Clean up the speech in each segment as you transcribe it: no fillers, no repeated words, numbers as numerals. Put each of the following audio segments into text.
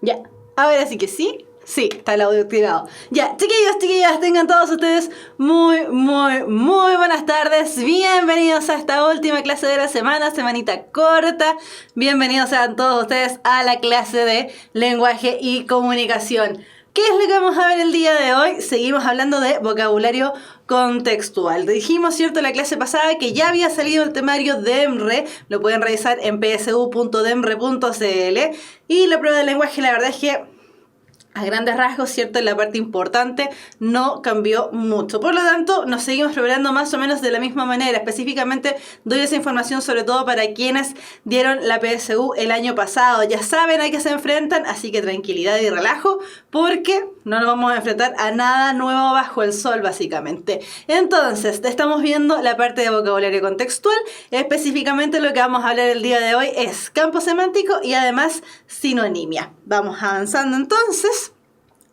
Ya, ahora sí que sí. Sí, está el audio activado. Ya, chiquillos, tengan todos ustedes muy buenas tardes. Bienvenidos a esta última clase de la semana, semanita corta. Bienvenidos sean todos ustedes a la clase de lenguaje y comunicación. ¿Qué es lo que vamos a ver el día de hoy? Seguimos hablando de vocabulario contextual. Dijimos, ¿cierto?, la clase pasada que ya había salido el temario DEMRE. Lo pueden revisar en psu.demre.cl. Y la prueba de lenguaje, la verdad es que a grandes rasgos, ¿cierto?, en la parte importante no cambió mucho. Por lo tanto, nos seguimos preparando más o menos de la misma manera. Específicamente, doy esa información sobre todo para quienes dieron la PSU el año pasado. Ya saben a qué se enfrentan, así que tranquilidad y relajo, porque no nos vamos a enfrentar a nada nuevo bajo el sol, básicamente. Entonces, estamos viendo la parte de vocabulario contextual. Específicamente, lo que vamos a hablar el día de hoy es campo semántico y además sinonimia. Vamos avanzando entonces.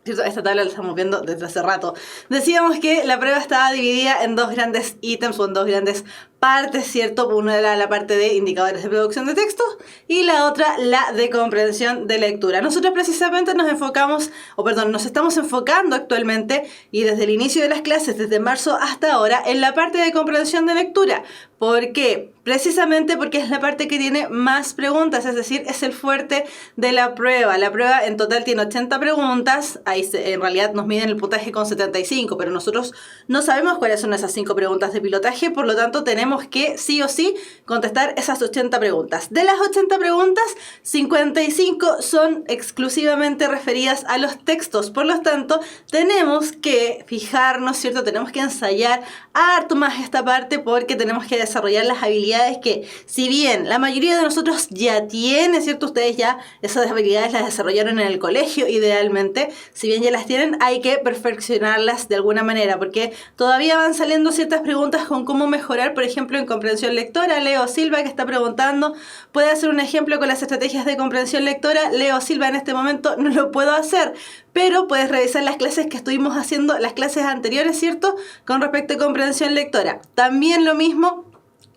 Esta tabla la estamos viendo desde hace rato. Decíamos que la prueba estaba dividida en dos grandes ítems o en dos grandes partes, ¿cierto? Una era la parte de indicadores de producción de texto y la otra la de comprensión de lectura. Nosotros precisamente nos estamos enfocando actualmente y desde el inicio de las clases, desde marzo hasta ahora, en la parte de comprensión de lectura. ¿Por qué? Precisamente porque es la parte que tiene más preguntas, es decir, es el fuerte de la prueba. La prueba en total tiene 80 preguntas, en realidad nos miden el puntaje con 75, pero nosotros no sabemos cuáles son esas 5 preguntas de pilotaje, por lo tanto tenemos que sí o sí contestar esas 80 preguntas. De las 80 preguntas, 55 son exclusivamente referidas a los textos, por lo tanto tenemos que fijarnos, ¿cierto? Tenemos que ensayar harto más esta parte porque tenemos que desarrollar las habilidades que, si bien la mayoría de nosotros ya tiene, ¿cierto? Ustedes ya esas habilidades las desarrollaron en el colegio, idealmente. Si bien ya las tienen, hay que perfeccionarlas de alguna manera, porque todavía van saliendo ciertas preguntas con cómo mejorar, por ejemplo, en comprensión lectora. Leo Silva, que está preguntando, ¿puede hacer un ejemplo con las estrategias de comprensión lectora? Leo Silva, en este momento no lo puedo hacer, pero puedes revisar las clases que estuvimos haciendo, las clases anteriores, ¿cierto?, con respecto a comprensión lectora. También lo mismo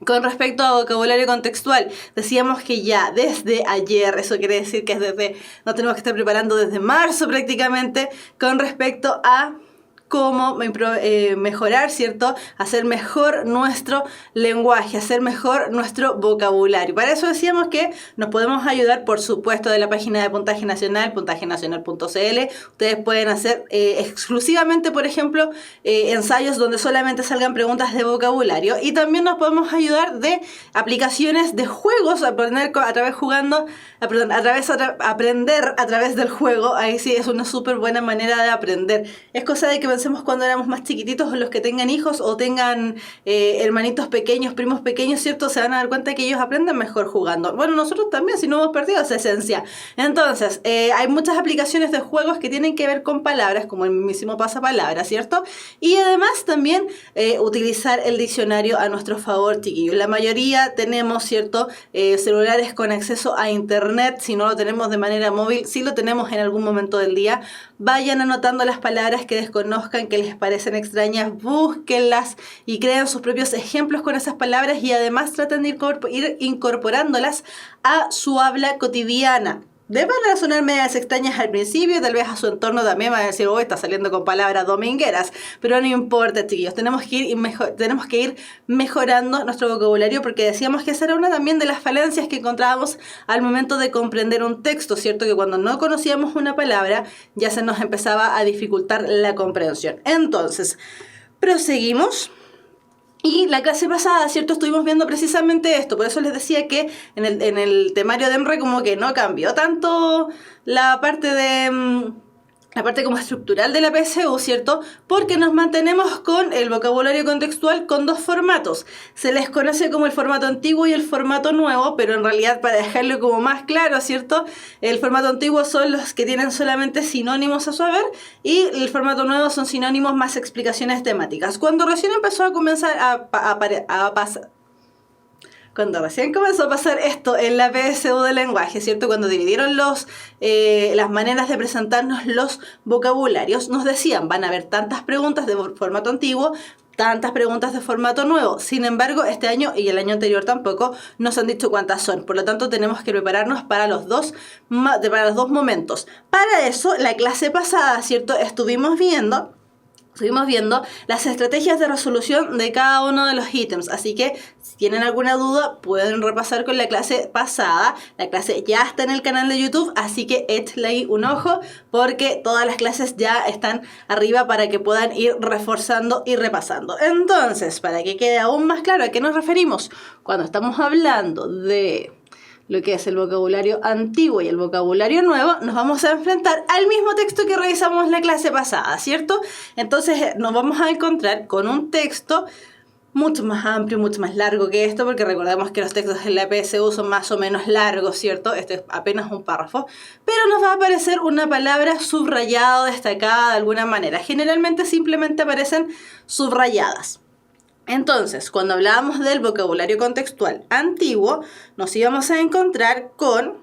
con respecto a vocabulario contextual. Decíamos que ya desde ayer, eso quiere decir que nos tenemos que estar preparando desde marzo prácticamente, con respecto a cómo mejorar, ¿cierto?, hacer mejor nuestro lenguaje, hacer mejor nuestro vocabulario. Para eso decíamos que nos podemos ayudar, por supuesto, de la página de Puntaje Nacional, puntajenacional.cl. Ustedes pueden hacer exclusivamente, por ejemplo, ensayos donde solamente salgan preguntas de vocabulario, y también nos podemos ayudar de aplicaciones de juegos, aprender a través del juego. Ahí sí es una súper buena manera de aprender. Es cosa de que pensemos cuando éramos más chiquititos, los que tengan hijos o tengan hermanitos pequeños, primos pequeños, ¿cierto? Se van a dar cuenta que ellos aprenden mejor jugando. Bueno, nosotros también, si no hemos perdido esa esencia. Entonces, hay muchas aplicaciones de juegos que tienen que ver con palabras, como el mismísimo pasapalabra, ¿cierto? Y además también utilizar el diccionario a nuestro favor, chiquillos. La mayoría tenemos, ¿cierto?, celulares con acceso a internet. Si no lo tenemos de manera móvil, si lo tenemos en algún momento del día, vayan anotando las palabras que desconozcan, que les parecen extrañas, búsquenlas y creen sus propios ejemplos con esas palabras, y además traten de ir incorporándolas a su habla cotidiana. Van a sonar medias extrañas al principio, tal vez a su entorno también van a decir, está saliendo con palabras domingueras, pero no importa, chiquillos, tenemos que ir mejorando nuestro vocabulario, porque decíamos que esa era una también de las falencias que encontrábamos al momento de comprender un texto, ¿cierto? Que cuando no conocíamos una palabra ya se nos empezaba a dificultar la comprensión. Entonces, proseguimos. Y la clase pasada, ¿cierto?, estuvimos viendo precisamente esto. Por eso les decía que en el temario de EMRE como que no cambió tanto la parte como estructural de la PSU, ¿cierto? Porque nos mantenemos con el vocabulario contextual con dos formatos. Se les conoce como el formato antiguo y el formato nuevo, pero en realidad, para dejarlo como más claro, ¿cierto?, el formato antiguo son los que tienen solamente sinónimos a su haber, y el formato nuevo son sinónimos más explicaciones temáticas. Cuando recién empezó a comenzar Cuando recién comenzó a pasar esto en la PSU de lenguaje, ¿cierto?, cuando dividieron las maneras de presentarnos los vocabularios, nos decían, van a haber tantas preguntas de formato antiguo, tantas preguntas de formato nuevo. Sin embargo, este año y el año anterior tampoco nos han dicho cuántas son. Por lo tanto, tenemos que prepararnos para los dos momentos. Para eso, la clase pasada, ¿cierto? Estuvimos viendo las estrategias de resolución de cada uno de los ítems. Así que si tienen alguna duda pueden repasar con la clase pasada. La clase ya está en el canal de YouTube, así que échenle ahí un ojo porque todas las clases ya están arriba para que puedan ir reforzando y repasando. Entonces, para que quede aún más claro a qué nos referimos cuando estamos hablando de lo que es el vocabulario antiguo y el vocabulario nuevo, nos vamos a enfrentar al mismo texto que revisamos la clase pasada, ¿cierto? Entonces nos vamos a encontrar con un texto mucho más amplio, mucho más largo que esto, porque recordemos que los textos en la PSU son más o menos largos, ¿cierto? Este es apenas un párrafo, pero nos va a aparecer una palabra subrayada o destacada de alguna manera. Generalmente simplemente aparecen subrayadas. Entonces, cuando hablábamos del vocabulario contextual antiguo, nos íbamos a encontrar con,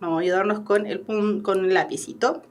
vamos a ayudarnos con el lapicito.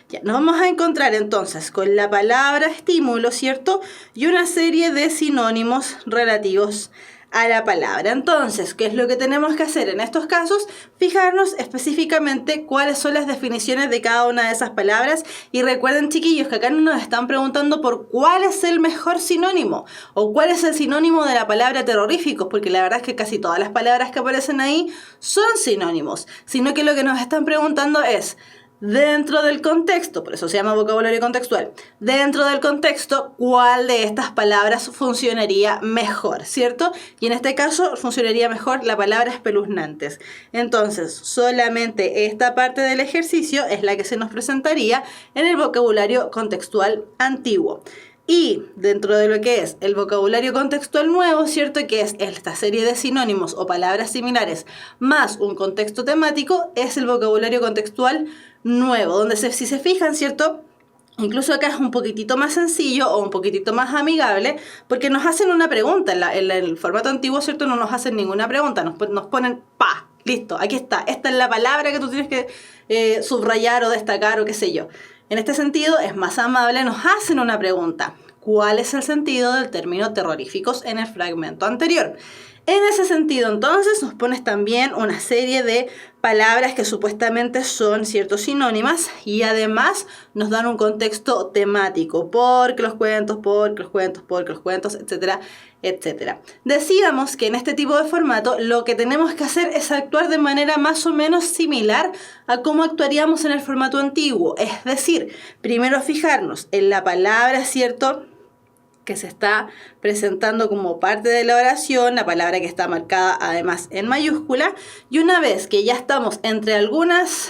Ya, nos vamos a encontrar entonces con la palabra estímulo, ¿cierto? Y una serie de sinónimos relativos a la palabra. Entonces, ¿qué es lo que tenemos que hacer en estos casos? Fijarnos específicamente cuáles son las definiciones de cada una de esas palabras. Y recuerden, chiquillos, que acá no nos están preguntando por cuál es el mejor sinónimo o cuál es el sinónimo de la palabra terroríficos, porque la verdad es que casi todas las palabras que aparecen ahí son sinónimos, sino que lo que nos están preguntando es: dentro del contexto, por eso se llama vocabulario contextual, dentro del contexto, ¿cuál de estas palabras funcionaría mejor? ¿Cierto? Y en este caso funcionaría mejor la palabra espeluznantes. Entonces, solamente esta parte del ejercicio es la que se nos presentaría en el vocabulario contextual antiguo. Y dentro de lo que es el vocabulario contextual nuevo, ¿cierto? Que es esta serie de sinónimos o palabras similares más un contexto temático, es el vocabulario contextual nuevo, donde si se fijan, ¿cierto? Incluso acá es un poquitito más sencillo o un poquitito más amigable porque nos hacen una pregunta. En el formato antiguo, ¿cierto? No nos hacen ninguna pregunta, nos ponen ¡pa! Listo, aquí está. Esta es la palabra que tú tienes que subrayar o destacar o qué sé yo. En este sentido es más amable, nos hacen una pregunta. ¿Cuál es el sentido del término terroríficos en el fragmento anterior? En ese sentido, entonces, nos pones también una serie de palabras que supuestamente son ciertos sinónimas y además nos dan un contexto temático, porque los cuentos, etcétera, etcétera. Decíamos que en este tipo de formato lo que tenemos que hacer es actuar de manera más o menos similar a cómo actuaríamos en el formato antiguo. Es decir, primero fijarnos en la palabra, ¿cierto?, que se está presentando como parte de la oración, la palabra que está marcada además en mayúscula, y una vez que ya estamos entre algunas,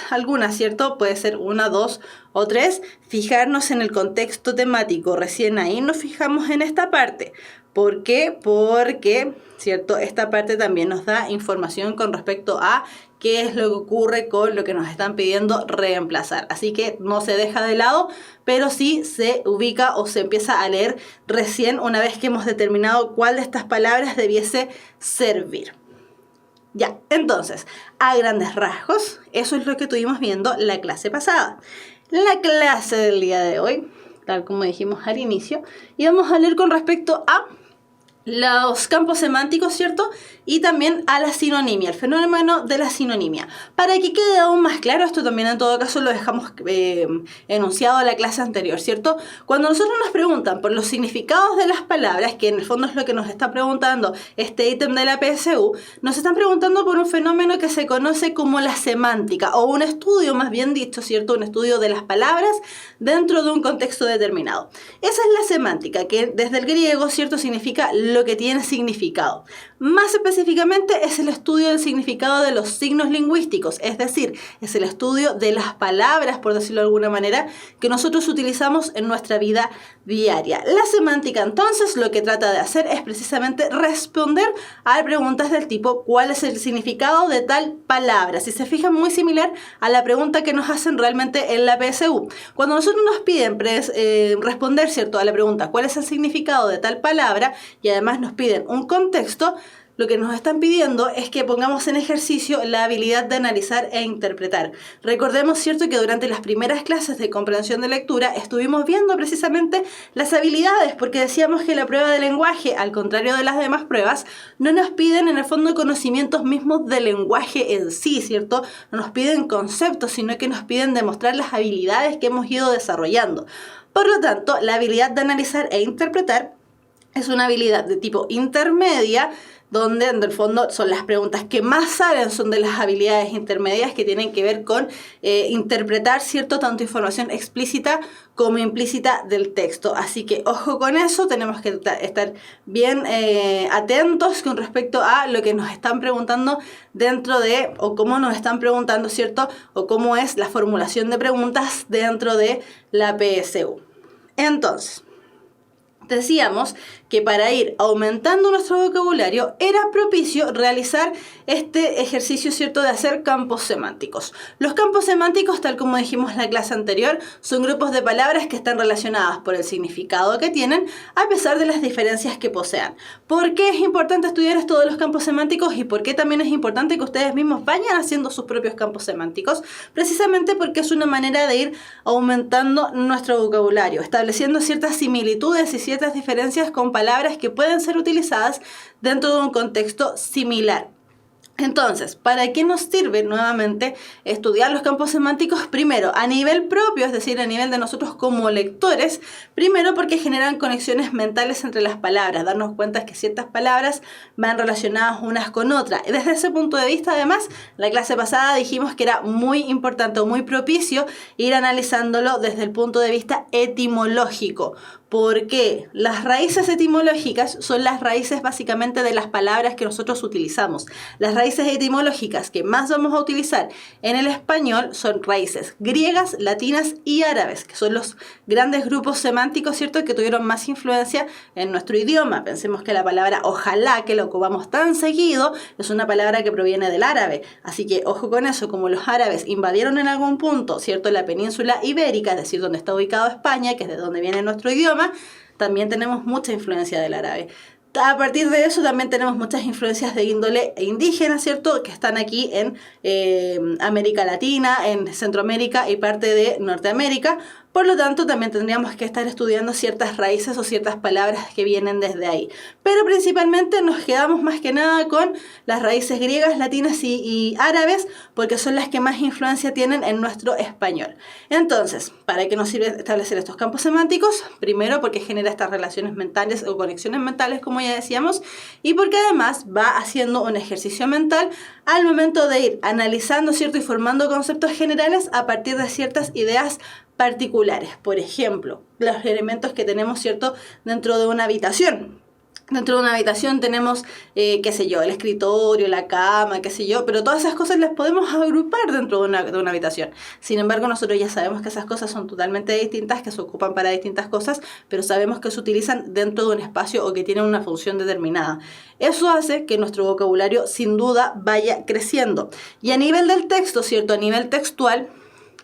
¿cierto? Puede ser una, dos o tres, fijarnos en el contexto temático. Recién ahí nos fijamos en esta parte. ¿Por qué? Porque, ¿cierto? Esta parte también nos da información con respecto a qué es lo que ocurre con lo que nos están pidiendo reemplazar. Así que no se deja de lado, pero sí se ubica o se empieza a leer recién una vez que hemos determinado cuál de estas palabras debiese servir. Ya, entonces, a grandes rasgos, eso es lo que estuvimos viendo la clase pasada. La clase del día de hoy, tal como dijimos al inicio, íbamos a leer con respecto a los campos semánticos, ¿cierto? Y también a la sinonimia, el fenómeno de la sinonimia. Para que quede aún más claro, esto también en todo caso lo dejamos enunciado en la clase anterior, ¿cierto? Cuando nosotros nos preguntan por los significados de las palabras, que en el fondo es lo que nos está preguntando este ítem de la PSU, nos están preguntando por un fenómeno que se conoce como la semántica, o un estudio, más bien dicho, ¿cierto? Un estudio de las palabras dentro de un contexto determinado. Esa es la semántica, que desde el griego, ¿cierto? Significa lo que tiene significado. Más específicamente es el estudio del significado de los signos lingüísticos, es decir, es el estudio de las palabras, por decirlo de alguna manera, que nosotros utilizamos en nuestra vida diaria. La semántica, entonces, lo que trata de hacer es precisamente responder a preguntas del tipo ¿cuál es el significado de tal palabra? Si se fijan, muy similar a la pregunta que nos hacen realmente en la PSU. Cuando nosotros nos piden responder, ¿cierto?, a la pregunta ¿cuál es el significado de tal palabra? Y además nos piden un contexto, lo que nos están pidiendo es que pongamos en ejercicio la habilidad de analizar e interpretar. Recordemos, ¿cierto?, que durante las primeras clases de comprensión de lectura estuvimos viendo precisamente las habilidades, porque decíamos que la prueba de lenguaje, al contrario de las demás pruebas, no nos piden en el fondo conocimientos mismos del lenguaje en sí, ¿cierto? No nos piden conceptos, sino que nos piden demostrar las habilidades que hemos ido desarrollando. Por lo tanto, la habilidad de analizar e interpretar es una habilidad de tipo intermedia, donde en el fondo son las preguntas que más salen, son de las habilidades intermedias que tienen que ver con interpretar, ¿cierto?, tanto información explícita como implícita del texto. Así que ojo con eso, tenemos que estar bien atentos con respecto a lo que nos están preguntando dentro de, o cómo nos están preguntando, ¿cierto?, o cómo es la formulación de preguntas dentro de la PSU. Entonces, decíamos que para ir aumentando nuestro vocabulario era propicio realizar este ejercicio, ¿cierto?, de hacer campos semánticos. Los campos semánticos, tal como dijimos en la clase anterior, son grupos de palabras que están relacionadas por el significado que tienen, a pesar de las diferencias que posean. ¿Por qué es importante estudiar esto de los campos semánticos y por qué también es importante que ustedes mismos vayan haciendo sus propios campos semánticos? Precisamente porque es una manera de ir aumentando nuestro vocabulario, estableciendo ciertas similitudes y ciertas diferencias con palabras que pueden ser utilizadas dentro de un contexto similar. Entonces, ¿para qué nos sirve nuevamente estudiar los campos semánticos? Primero, a nivel propio, es decir, a nivel de nosotros como lectores. Primero, porque generan conexiones mentales entre las palabras, darnos cuenta que ciertas palabras van relacionadas unas con otras. Desde ese punto de vista, además, la clase pasada dijimos que era muy importante o muy propicio ir analizándolo desde el punto de vista etimológico. Porque las raíces etimológicas son las raíces básicamente de las palabras que nosotros utilizamos. Las raíces etimológicas que más vamos a utilizar en el español son raíces griegas, latinas y árabes, que son los grandes grupos semánticos, ¿cierto?, que tuvieron más influencia en nuestro idioma. Pensemos que la palabra ojalá, que lo ocupamos tan seguido, es una palabra que proviene del árabe. Así que ojo con eso, como los árabes invadieron en algún punto, ¿cierto?, la península ibérica, es decir, donde está ubicado España, que es de donde viene nuestro idioma, también tenemos mucha influencia del árabe. A partir de eso también tenemos muchas influencias de índole indígena, ¿cierto?, que están aquí en América Latina, en Centroamérica y parte de Norteamérica. Por lo tanto, también tendríamos que estar estudiando ciertas raíces o ciertas palabras que vienen desde ahí. Pero principalmente nos quedamos más que nada con las raíces griegas, latinas y árabes, porque son las que más influencia tienen en nuestro español. Entonces, ¿para qué nos sirve establecer estos campos semánticos? Primero, porque genera estas relaciones mentales o conexiones mentales, como ya decíamos, y porque además va haciendo un ejercicio mental al momento de ir analizando, ¿cierto?, y formando conceptos generales a partir de ciertas ideas particulares. Por ejemplo, los elementos que tenemos, ¿cierto?, dentro de una habitación. Dentro de una habitación tenemos, qué sé yo, el escritorio, la cama, qué sé yo, pero todas esas cosas las podemos agrupar dentro de una habitación. Sin embargo, nosotros ya sabemos que esas cosas son totalmente distintas, que se ocupan para distintas cosas, pero sabemos que se utilizan dentro de un espacio o que tienen una función determinada. Eso hace que nuestro vocabulario, sin duda, vaya creciendo. Y a nivel del texto, ¿cierto?, a nivel textual,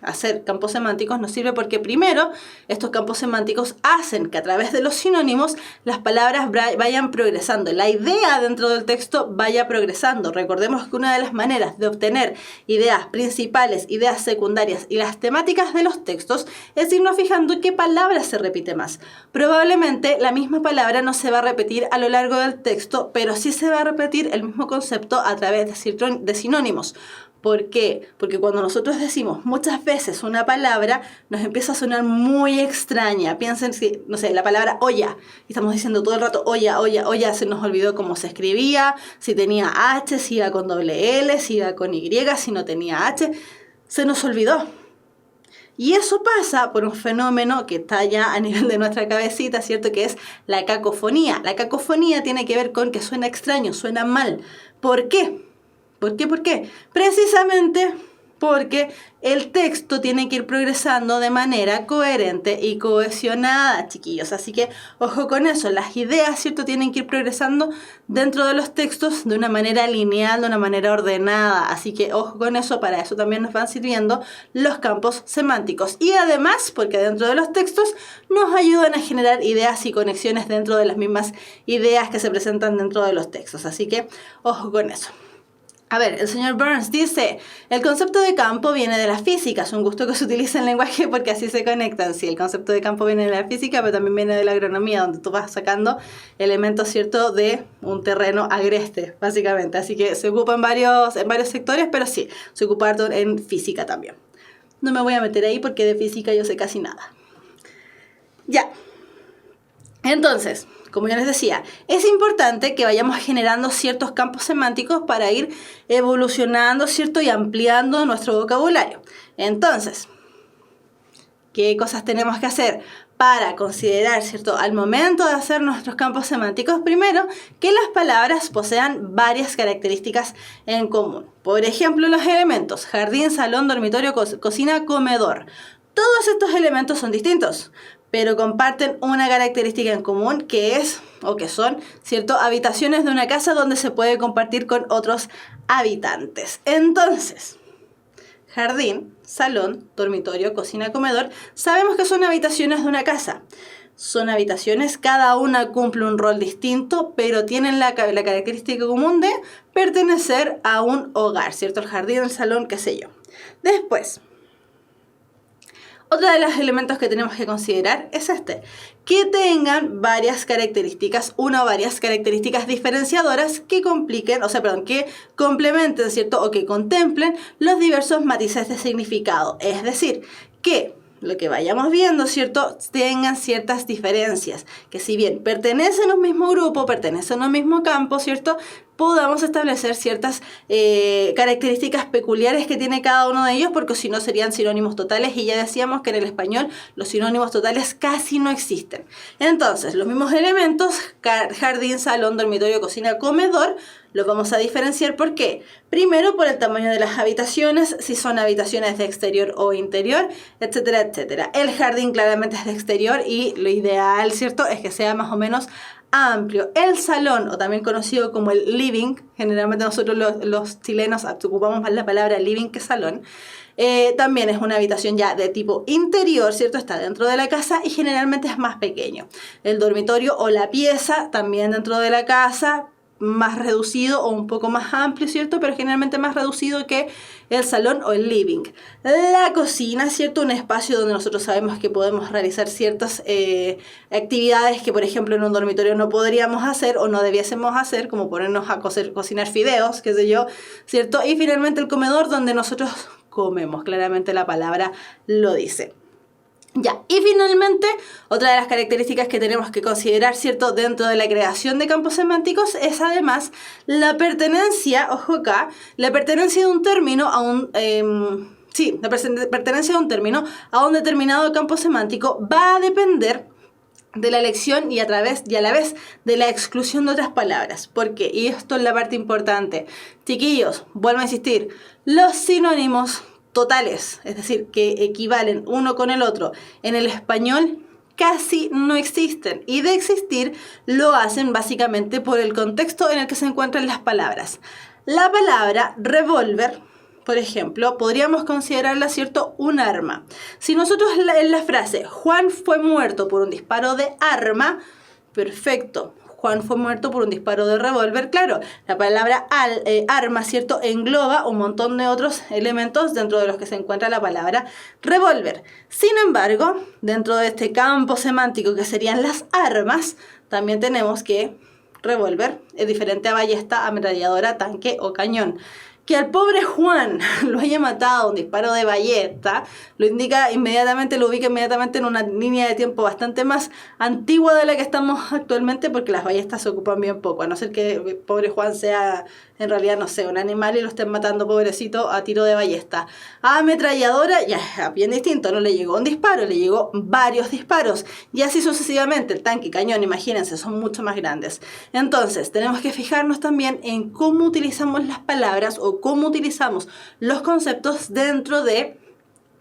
hacer campos semánticos nos sirve porque primero estos campos semánticos hacen que a través de los sinónimos las palabras vayan progresando, la idea dentro del texto vaya progresando. Recordemos que una de las maneras de obtener ideas principales, ideas secundarias y las temáticas de los textos es irnos fijando qué palabra se repite más. Probablemente la misma palabra no se va a repetir a lo largo del texto, pero sí se va a repetir el mismo concepto a través de sinónimos. ¿Por qué? Porque cuando nosotros decimos muchas veces una palabra, nos empieza a sonar muy extraña. Piensen, si, no sé, la palabra olla. Y estamos diciendo todo el rato olla, olla, olla. Se nos olvidó cómo se escribía, si tenía H, si iba con doble L, si iba con Y, si no tenía H. Se nos olvidó. Y eso pasa por un fenómeno que está ya a nivel de nuestra cabecita, ¿cierto?, que es la cacofonía. La cacofonía tiene que ver con que suena extraño, suena mal. ¿Por qué? ¿Por qué? Precisamente porque el texto tiene que ir progresando de manera coherente y cohesionada, chiquillos. Así que ojo con eso, las ideas, ¿cierto?, tienen que ir progresando dentro de los textos de una manera lineal, de una manera ordenada. Así que ojo con eso, para eso también nos van sirviendo los campos semánticos. Y además, porque dentro de los textos nos ayudan a generar ideas y conexiones dentro de las mismas ideas que se presentan dentro de los textos. Así que ojo con eso. A ver, el señor Burns dice, el concepto de campo viene de la física. Es un gusto que se utilice el lenguaje porque así se conectan. Sí, el concepto de campo viene de la física, pero también viene de la agronomía, donde tú vas sacando elementos, ¿cierto?, de un terreno agreste, básicamente. Así que se ocupa en varios sectores, pero sí, se ocupa harto en física también. No me voy a meter ahí porque de física yo sé casi nada. Ya. Entonces, como ya les decía, es importante que vayamos generando ciertos campos semánticos para ir evolucionando, ¿cierto?, y ampliando nuestro vocabulario. Entonces, ¿qué cosas tenemos que hacer para considerar, ¿cierto?, al momento de hacer nuestros campos semánticos? Primero, que las palabras posean varias características en común. Por ejemplo, los elementos jardín, salón, dormitorio, cocina, comedor. Todos estos elementos son distintos, pero comparten una característica en común que es, o que son, ¿cierto?, habitaciones de una casa donde se puede compartir con otros habitantes. Entonces, jardín, salón, dormitorio, cocina, comedor, sabemos que son habitaciones de una casa. Son habitaciones, cada una cumple un rol distinto, pero tienen la característica común de pertenecer a un hogar, ¿cierto? El jardín, el salón, qué sé yo. Después, otro de los elementos que tenemos que considerar es que tengan varias características, una o varias características diferenciadoras que que complementen, ¿cierto?, o que contemplen los diversos matices de significado. Es decir, que lo que vayamos viendo, ¿cierto?, tengan ciertas diferencias, que si bien pertenecen a un mismo grupo, pertenecen a un mismo campo, ¿cierto?, podamos establecer ciertas características peculiares que tiene cada uno de ellos, porque si no serían sinónimos totales, y ya decíamos que en el español los sinónimos totales casi no existen. Entonces, los mismos elementos, jardín, salón, dormitorio, cocina, comedor, los vamos a diferenciar. ¿Por qué? Primero, por el tamaño de las habitaciones, si son habitaciones de exterior o interior, etcétera, etcétera. El jardín claramente es de exterior y lo ideal, ¿cierto?, es que sea más o menos amplio. El salón, o también conocido como el living, generalmente nosotros los chilenos ocupamos más la palabra living que salón, también es una habitación ya de tipo interior, ¿cierto? Está dentro de la casa y generalmente es más pequeño. El dormitorio o la pieza, también dentro de la casa, más reducido o un poco más amplio, ¿cierto?, pero generalmente más reducido que el salón o el living. La cocina, ¿cierto?, un espacio donde nosotros sabemos que podemos realizar ciertas actividades que, por ejemplo, en un dormitorio no podríamos hacer o no debiésemos hacer, como ponernos a cocinar fideos, qué sé yo, ¿cierto? Y finalmente el comedor, donde nosotros comemos, claramente la palabra lo dice. Ya, y finalmente, otra de las características que tenemos que considerar, ¿cierto?, dentro de la creación de campos semánticos es además la pertenencia, ojo acá, la pertenencia de un término a un... la pertenencia de un término a un determinado campo semántico va a depender de la elección y a la vez de la exclusión de otras palabras. ¿Por qué? Y esto es la parte importante. Chiquillos, vuelvo a insistir, los sinónimos totales, es decir, que equivalen uno con el otro, en el español casi no existen, y de existir lo hacen básicamente por el contexto en el que se encuentran las palabras. La palabra revólver, por ejemplo, podríamos considerarla, ¿cierto?, un arma. Si nosotros en la frase Juan fue muerto por un disparo de arma, perfecto. Juan fue muerto por un disparo de revólver. Claro, la palabra arma, ¿cierto?, engloba un montón de otros elementos dentro de los que se encuentra la palabra revólver. Sin embargo, dentro de este campo semántico que serían las armas, también tenemos que revólver es diferente a ballesta, ametralladora, tanque o cañón. Que al pobre Juan lo haya matado un disparo de ballesta, lo ubica inmediatamente en una línea de tiempo bastante más antigua de la que estamos actualmente, porque las ballestas se ocupan bien poco, a no ser que el pobre Juan sea en realidad, no sé, un animal y lo estén matando, pobrecito, a tiro de ballesta. Ametralladora, ya es bien distinto, no le llegó un disparo, le llegó varios disparos. Y así sucesivamente, el tanque, cañón, imagínense, son mucho más grandes. Entonces, tenemos que fijarnos también en cómo utilizamos las palabras o cómo utilizamos los conceptos dentro de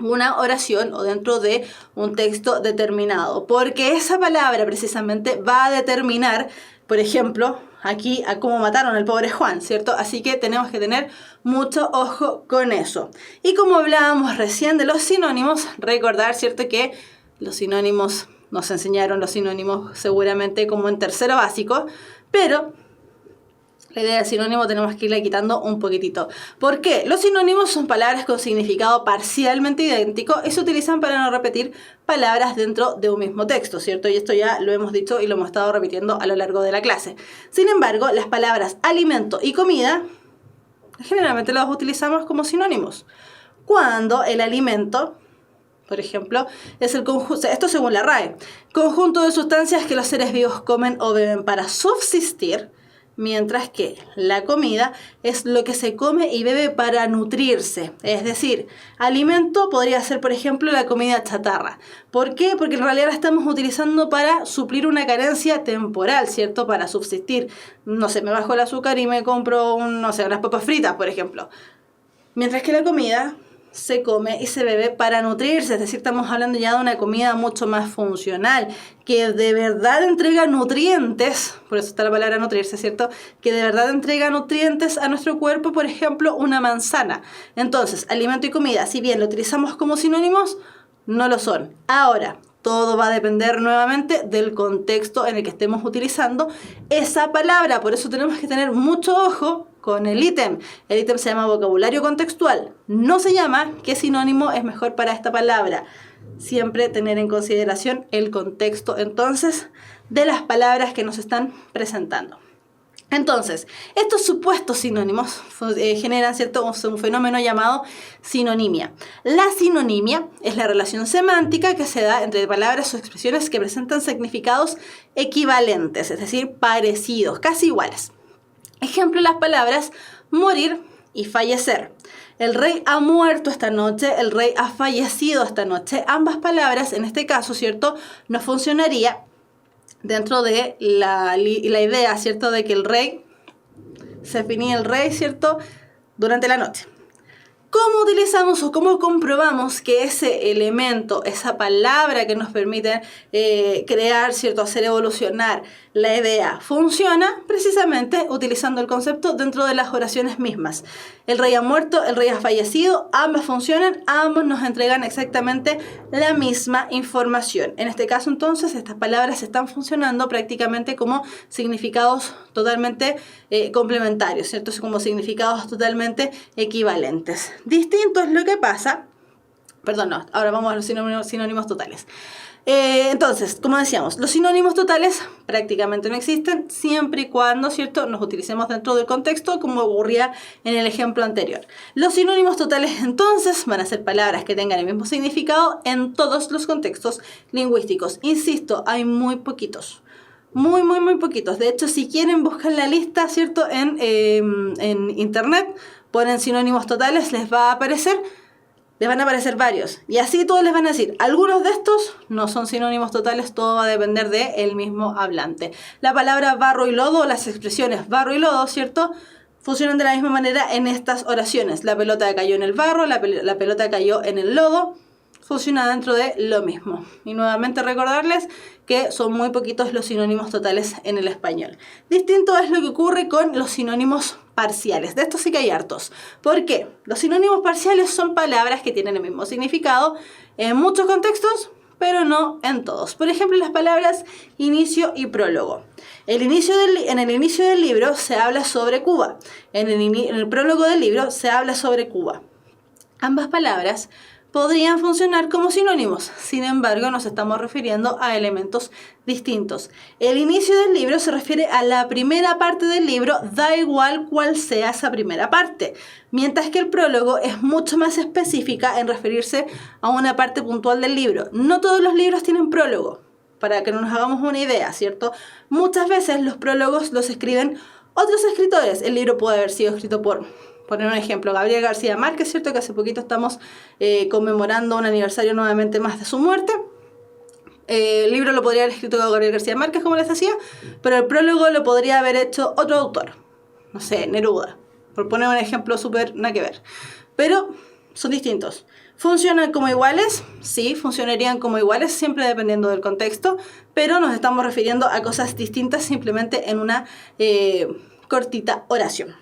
una oración o dentro de un texto determinado, porque esa palabra precisamente va a determinar, por ejemplo, aquí a cómo mataron al pobre Juan, ¿cierto? Así que tenemos que tener mucho ojo con eso. Y como hablábamos recién de los sinónimos, recordar, ¿cierto?, que los sinónimos, nos enseñaron los sinónimos seguramente como en tercero básico, pero la idea de sinónimo tenemos que irle quitando un poquitito. ¿Por qué? Los sinónimos son palabras con significado parcialmente idéntico y se utilizan para no repetir palabras dentro de un mismo texto, ¿cierto? Y esto ya lo hemos dicho y lo hemos estado repitiendo a lo largo de la clase. Sin embargo, las palabras alimento y comida generalmente las utilizamos como sinónimos. Cuando el alimento, por ejemplo, es el conjunto, esto según la RAE, conjunto de sustancias que los seres vivos comen o beben para subsistir, mientras que la comida es lo que se come y bebe para nutrirse. Es decir, alimento podría ser, por ejemplo, la comida chatarra. ¿Por qué? Porque en realidad la estamos utilizando para suplir una carencia temporal, ¿cierto? Para subsistir. No sé, me bajo el azúcar y me compro, no sé, unas papas fritas, por ejemplo. Mientras que la comida se come y se bebe para nutrirse, es decir, estamos hablando ya de una comida mucho más funcional, que de verdad entrega nutrientes, por eso está la palabra nutrirse, ¿cierto? Que de verdad entrega nutrientes a nuestro cuerpo, por ejemplo, una manzana. Entonces, alimento y comida, si bien lo utilizamos como sinónimos, no lo son. Ahora, todo va a depender nuevamente del contexto en el que estemos utilizando esa palabra, por eso tenemos que tener mucho ojo con el ítem. El ítem se llama vocabulario contextual. No se llama qué sinónimo es mejor para esta palabra. Siempre tener en consideración el contexto, entonces, de las palabras que nos están presentando. Entonces, estos supuestos sinónimos generan, ¿cierto?, un fenómeno llamado sinonimia. La sinonimia es la relación semántica que se da entre palabras o expresiones que presentan significados equivalentes, es decir, parecidos, casi iguales. Ejemplo, las palabras morir y fallecer. El rey ha muerto esta noche, el rey ha fallecido esta noche. Ambas palabras, en este caso, ¿cierto?, no funcionaría dentro de la idea, ¿cierto?, de que el rey, se definía el rey, ¿cierto?, durante la noche. ¿Cómo utilizamos o cómo comprobamos que ese elemento, esa palabra que nos permite crear, ¿cierto?, hacer evolucionar la idea, funciona? Precisamente utilizando el concepto dentro de las oraciones mismas. El rey ha muerto, el rey ha fallecido, ambas funcionan, ambos nos entregan exactamente la misma información. En este caso, entonces, estas palabras están funcionando prácticamente como significados totalmente complementarios, ¿cierto?, como significados totalmente equivalentes. Distinto es lo que pasa, perdón, no, ahora vamos a los sinónimos totales. Entonces, como decíamos, los sinónimos totales prácticamente no existen siempre y cuando, ¿cierto?, nos utilicemos dentro del contexto como ocurría en el ejemplo anterior. Los sinónimos totales entonces van a ser palabras que tengan el mismo significado en todos los contextos lingüísticos. Insisto, hay muy poquitos. Muy poquitos. De hecho, si quieren buscar la lista, ¿cierto?, en internet, ponen sinónimos totales, les van a aparecer varios. Y así todos les van a decir, algunos de estos no son sinónimos totales, todo va a depender del mismo hablante. La palabra barro y lodo, las expresiones barro y lodo, ¿cierto?, funcionan de la misma manera en estas oraciones. La pelota cayó en el barro, la pelota cayó en el lodo. Funciona dentro de lo mismo. Y nuevamente recordarles que son muy poquitos los sinónimos totales en el español. Distinto es lo que ocurre con los sinónimos parciales. De estos sí que hay hartos. ¿Por qué? Los sinónimos parciales son palabras que tienen el mismo significado en muchos contextos, pero no en todos. Por ejemplo, las palabras inicio y prólogo. En el inicio del libro se habla sobre Cuba. En el prólogo del libro se habla sobre Cuba. Ambas palabras podrían funcionar como sinónimos, sin embargo nos estamos refiriendo a elementos distintos. El inicio del libro se refiere a la primera parte del libro, da igual cuál sea esa primera parte, mientras que el prólogo es mucho más específica en referirse a una parte puntual del libro. No todos los libros tienen prólogo, para que nos hagamos una idea, ¿cierto? Muchas veces los prólogos los escriben Otros escritores, el libro puede haber sido escrito por, poner un ejemplo, Gabriel García Márquez, ¿cierto? Que hace poquito estamos conmemorando un aniversario nuevamente más de su muerte. El libro lo podría haber escrito Gabriel García Márquez, como les decía, pero el prólogo lo podría haber hecho otro autor, no sé, Neruda, por poner un ejemplo súper nada que ver. Pero son distintos. ¿Funcionan como iguales? Sí, funcionarían como iguales, siempre dependiendo del contexto, pero nos estamos refiriendo a cosas distintas simplemente en una cortita oración.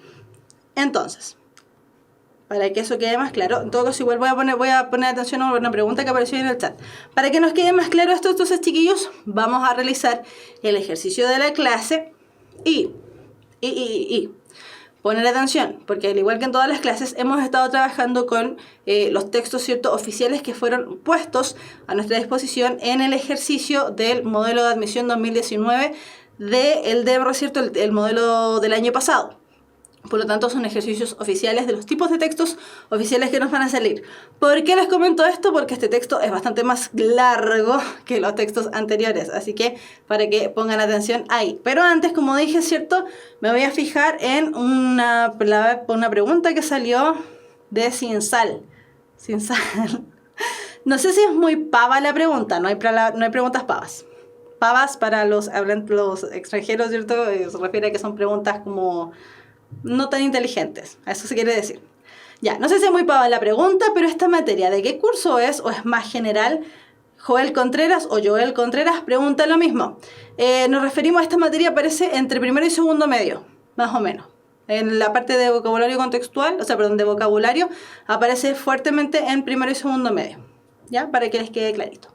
Entonces, para que eso quede más claro, en todo caso igual voy a poner atención a una pregunta que apareció en el chat. Para que nos quede más claro esto, entonces, chiquillos, vamos a realizar el ejercicio de la clase y poner atención, porque al igual que en todas las clases, hemos estado trabajando con los textos, ¿cierto?, oficiales que fueron puestos a nuestra disposición en el ejercicio del modelo de admisión 2019 del DEMRO, ¿cierto?, el modelo del año pasado. Por lo tanto, son ejercicios oficiales de los tipos de textos oficiales que nos van a salir. ¿Por qué les comento esto? Porque este texto es bastante más largo que los textos anteriores. Así que para que pongan atención ahí. Pero antes, como dije, ¿cierto?, me voy a fijar en una pregunta que salió de Sin Sal. Sin Sal. No sé si es muy pava la pregunta. No hay preguntas pavas. Pavas para los extranjeros, ¿cierto? Se refiere a que son preguntas como no tan inteligentes, a eso se quiere decir. Ya, no sé si es muy pava la pregunta, pero esta materia, ¿de qué curso es o es más general? Joel Contreras o Joel Contreras pregunta lo mismo. Nos referimos a esta materia, aparece entre primero y segundo medio, más o menos. En la parte de vocabulario contextual, de vocabulario, aparece fuertemente en primero y segundo medio. ¿Ya? Para que les quede clarito.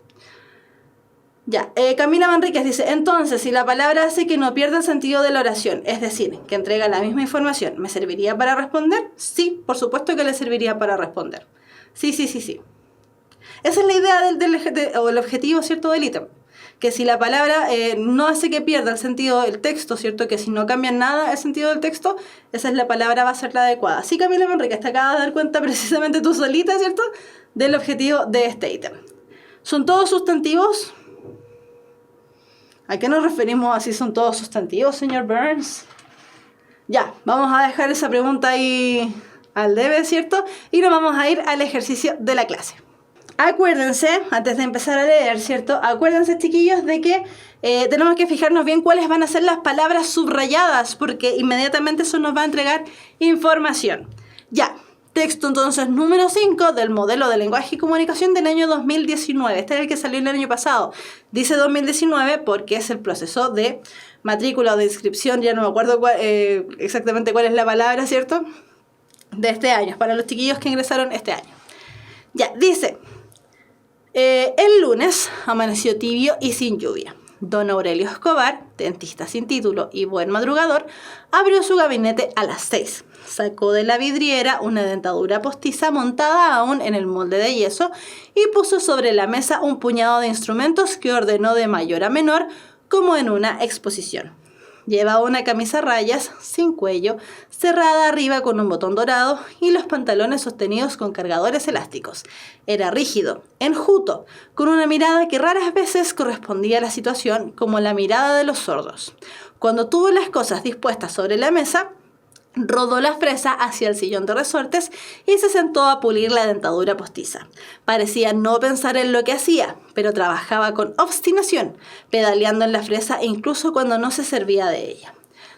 Ya, Camila Manríquez dice, entonces, si la palabra hace que no pierda el sentido de la oración, es decir, que entrega la misma información, ¿me serviría para responder? Sí, por supuesto que le serviría para responder. Sí. Esa es la idea o el objetivo, ¿cierto?, del ítem. Que si la palabra no hace que pierda el sentido del texto, ¿cierto?, que si no cambia nada el sentido del texto, esa es la palabra, va a ser la adecuada. Sí, Camila Manríquez, te acabas de dar cuenta precisamente tú solita, ¿cierto?, del objetivo de este ítem. ¿Son todos sustantivos? ¿A qué nos referimos así son todos sustantivos, señor Burns? Ya, vamos a dejar esa pregunta ahí al debe, ¿cierto? Y nos vamos a ir al ejercicio de la clase. Acuérdense, antes de empezar a leer, ¿cierto? Acuérdense, chiquillos, de que tenemos que fijarnos bien cuáles van a ser las palabras subrayadas, porque inmediatamente eso nos va a entregar información. Ya. Texto entonces número 5 del modelo de lenguaje y comunicación del año 2019. Este es el que salió el año pasado. Dice 2019 porque es el proceso de matrícula o de inscripción, ya no me acuerdo exactamente cuál es la palabra, ¿cierto?, de este año, para los chiquillos que ingresaron este año. Ya, dice, el lunes amaneció tibio y sin lluvia. Don Aurelio Escobar, dentista sin título y buen madrugador, abrió su gabinete a las 6. Sacó de la vidriera una dentadura postiza montada aún en el molde de yeso y puso sobre la mesa un puñado de instrumentos que ordenó de mayor a menor como en una exposición. Llevaba una camisa a rayas, sin cuello, cerrada arriba con un botón dorado y los pantalones sostenidos con cargadores elásticos. Era rígido, enjuto, con una mirada que raras veces correspondía a la situación como la mirada de los sordos. Cuando tuvo las cosas dispuestas sobre la mesa, rodó la fresa hacia el sillón de resortes y se sentó a pulir la dentadura postiza. Parecía no pensar en lo que hacía, pero trabajaba con obstinación, pedaleando en la fresa incluso cuando no se servía de ella.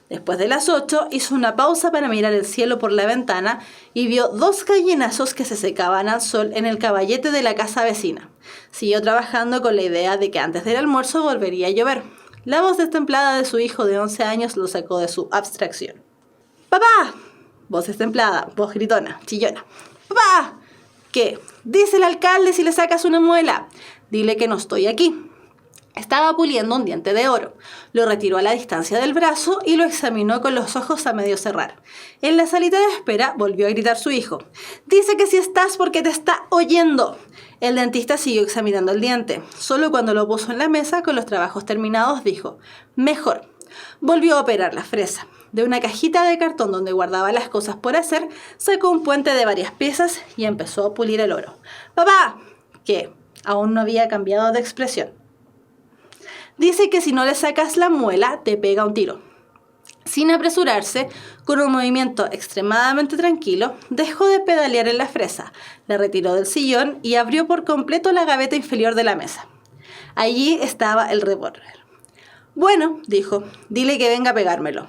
Después de las 8, hizo una pausa para mirar el cielo por la ventana y vio 2 gallinazos que se secaban al sol en el caballete de la casa vecina. Siguió trabajando con la idea de que antes del almuerzo volvería a llover. La voz destemplada de su hijo de 11 años lo sacó de su abstracción. ¡Papá! Voz destemplada, voz gritona, chillona. ¡Papá! ¿Qué? Dice el alcalde si le sacas una muela. Dile que no estoy aquí. Estaba puliendo un diente de oro. Lo retiró a la distancia del brazo y lo examinó con los ojos a medio cerrar. En la salita de espera volvió a gritar su hijo. Dice que si estás porque te está oyendo. El dentista siguió examinando el diente. Solo cuando lo puso en la mesa con los trabajos terminados dijo, mejor. Volvió a operar la fresa. De una cajita de cartón donde guardaba las cosas por hacer, sacó un puente de varias piezas y empezó a pulir el oro. ¡Papá! ¿Qué? Aún no había cambiado de expresión. Dice que si no le sacas la muela, te pega un tiro. Sin apresurarse, con un movimiento extremadamente tranquilo, dejó de pedalear en la fresa, la retiró del sillón y abrió por completo la gaveta inferior de la mesa. Allí estaba el revólver. «Bueno», dijo, «dile que venga a pegármelo».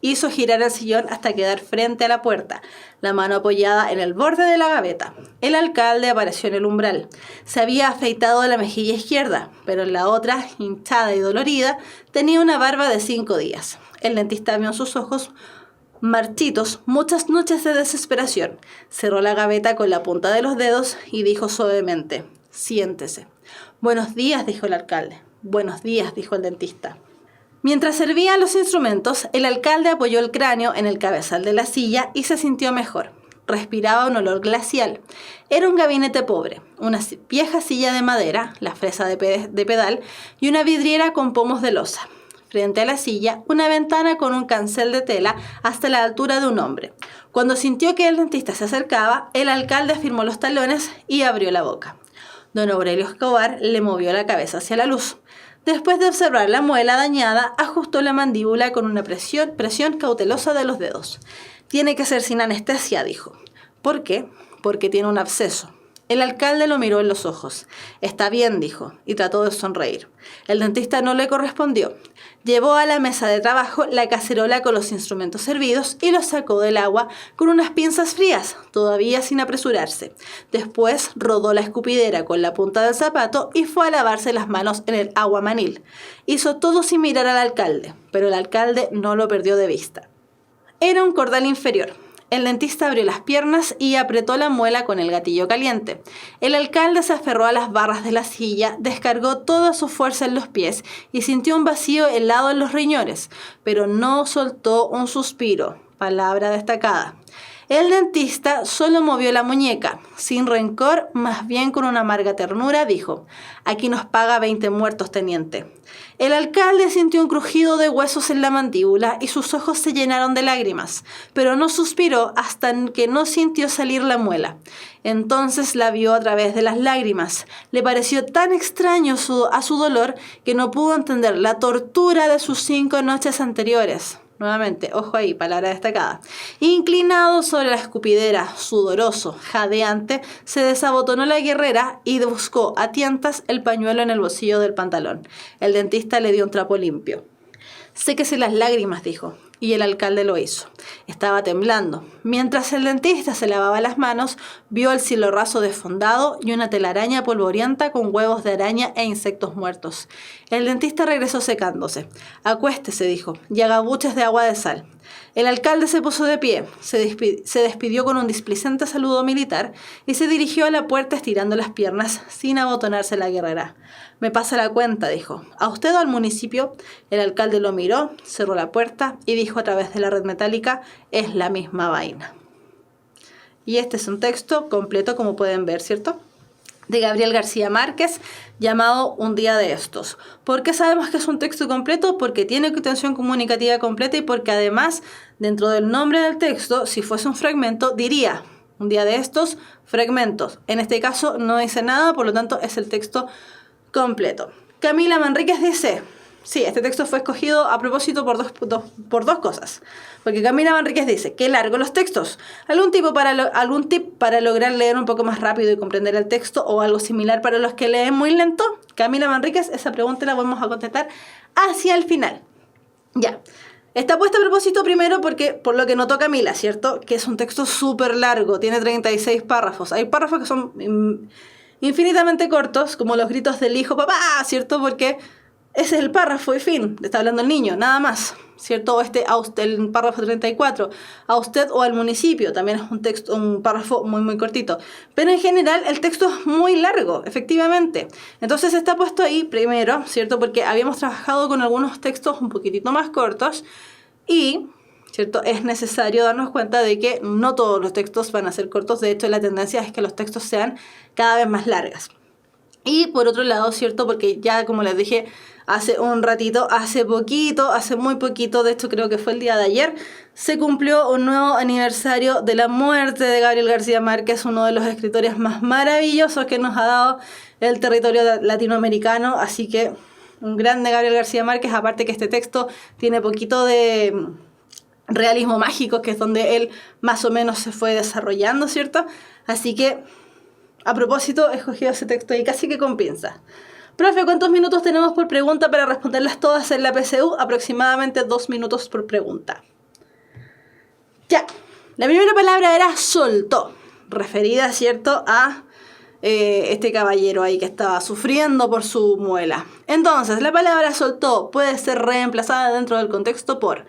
Hizo girar el sillón hasta quedar frente a la puerta, la mano apoyada en el borde de la gaveta. El alcalde apareció en el umbral. Se había afeitado la mejilla izquierda, pero en la otra, hinchada y dolorida, tenía una barba de 5 días. El dentista vio en sus ojos marchitos muchas noches de desesperación. Cerró la gaveta con la punta de los dedos y dijo suavemente: «Siéntese». «Buenos días», dijo el alcalde. «Buenos días», dijo el dentista. Mientras servían los instrumentos, el alcalde apoyó el cráneo en el cabezal de la silla y se sintió mejor. Respiraba un olor glacial. Era un gabinete pobre, una vieja silla de madera, la fresa de pedal y una vidriera con pomos de loza. Frente a la silla, una ventana con un cancel de tela hasta la altura de un hombre. Cuando sintió que el dentista se acercaba, el alcalde afirmó los talones y abrió la boca. Don Aurelio Escobar le movió la cabeza hacia la luz. Después de observar la muela dañada, ajustó la mandíbula con una presión cautelosa de los dedos. «Tiene que ser sin anestesia», dijo. «¿Por qué?» «Porque tiene un absceso». El alcalde lo miró en los ojos. «Está bien», dijo, y trató de sonreír. El dentista no le correspondió. Llevó a la mesa de trabajo la cacerola con los instrumentos servidos y los sacó del agua con unas pinzas frías, todavía sin apresurarse. Después rodó la escupidera con la punta del zapato y fue a lavarse las manos en el agua manil. Hizo todo sin mirar al alcalde, pero el alcalde no lo perdió de vista. Era un cordal inferior. El dentista abrió las piernas y apretó la muela con el gatillo caliente. El alcalde se aferró a las barras de la silla, descargó toda su fuerza en los pies y sintió un vacío helado en los riñones, pero no soltó un suspiro, palabra destacada. El dentista solo movió la muñeca, sin rencor, más bien con una amarga ternura, dijo: «Aquí nos paga 20 muertos, teniente». El alcalde sintió un crujido de huesos en la mandíbula y sus ojos se llenaron de lágrimas, pero no suspiró hasta que no sintió salir la muela. Entonces la vio a través de las lágrimas. Le pareció tan extraño a su dolor que no pudo entender la tortura de sus 5 noches anteriores. Nuevamente, ojo ahí, palabra destacada. Inclinado sobre la escupidera, sudoroso, jadeante, se desabotonó la guerrera y buscó a tientas el pañuelo en el bolsillo del pantalón. El dentista le dio un trapo limpio. «Séquese las lágrimas», dijo, y el alcalde lo hizo. Estaba temblando. Mientras el dentista se lavaba las manos, vio el cielo raso desfondado y una telaraña polvorienta con huevos de araña e insectos muertos. El dentista regresó secándose. «Acuéstese», dijo, «y haga buches de agua de sal». El alcalde se puso de pie, se despidió con un displicente saludo militar y se dirigió a la puerta estirando las piernas sin abotonarse la guerrera. «Me pasa la cuenta», dijo. «¿A usted o al municipio?» El alcalde lo miró, cerró la puerta y dijo a través de la red metálica: «Es la misma vaina». Y este es un texto completo, como pueden ver, ¿cierto?, de Gabriel García Márquez, llamado Un día de estos. ¿Por qué sabemos que es un texto completo? Porque tiene tensión comunicativa completa y porque además, dentro del nombre del texto, si fuese un fragmento, diría Un día de estos, fragmentos. En este caso no dice nada, por lo tanto es el texto completo. Camila Manríquez dice... Sí, este texto fue escogido a propósito por dos cosas. Porque Camila Manríquez dice: «Qué largo los textos. ¿Algún tip para lograr leer un poco más rápido y comprender el texto o algo similar para los que leen muy lento?» Camila Manríquez, esa pregunta la vamos a contestar hacia el final. Ya. Está puesta a propósito primero porque, por lo que notó Camila, ¿cierto?, que es un texto súper largo, tiene 36 párrafos. Hay párrafos que son infinitamente cortos, como los gritos del hijo, papá, ¿cierto?, porque... ese es el párrafo y fin, está hablando el niño, nada más, ¿cierto? A usted, el párrafo 34, a usted o al municipio, también es un párrafo muy, muy cortito. Pero en general el texto es muy largo, efectivamente. Entonces está puesto ahí primero, ¿cierto? Porque habíamos trabajado con algunos textos un poquitito más cortos y, ¿cierto?, es necesario darnos cuenta de que no todos los textos van a ser cortos. De hecho, la tendencia es que los textos sean cada vez más largas. Y por otro lado, ¿cierto?, porque ya, como les dije hace un ratito, hace muy poquito, de hecho creo que fue el día de ayer, se cumplió un nuevo aniversario de la muerte de Gabriel García Márquez, uno de los escritores más maravillosos que nos ha dado el territorio latinoamericano. Así que un grande Gabriel García Márquez, aparte que este texto tiene poquito de realismo mágico, que es donde él más o menos se fue desarrollando, ¿cierto? Así que, a propósito, he escogido ese texto ahí casi que con pinzas. Profe, ¿cuántos minutos tenemos por pregunta para responderlas todas en la PSU? Aproximadamente 2 minutos por pregunta. Ya, la primera palabra era soltó, referida, ¿cierto?, a este caballero ahí que estaba sufriendo por su muela. Entonces, la palabra soltó puede ser reemplazada dentro del contexto por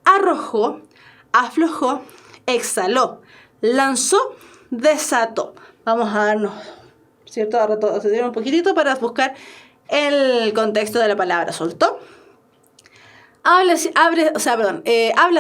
arrojó, aflojó, exhaló, lanzó, desató. Vamos a darnos, ¿cierto?, a retroceder un poquitito para buscar el contexto de la palabra soltó. Habla,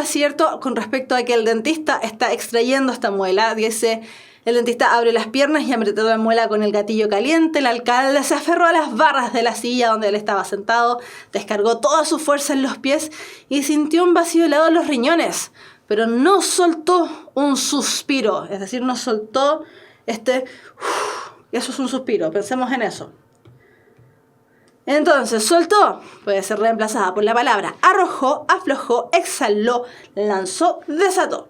¿cierto?, con respecto a que el dentista está extrayendo esta muela. Dice, el dentista abre las piernas y apretó la muela con el gatillo caliente. El alcalde se aferró a las barras de la silla donde él estaba sentado, descargó toda su fuerza en los pies y sintió un vacío helado en los riñones, pero no soltó un suspiro, es decir, no soltó eso es un suspiro, pensemos en eso. Entonces, soltó puede ser reemplazada por la palabra arrojó, aflojó, exhaló, lanzó, desató.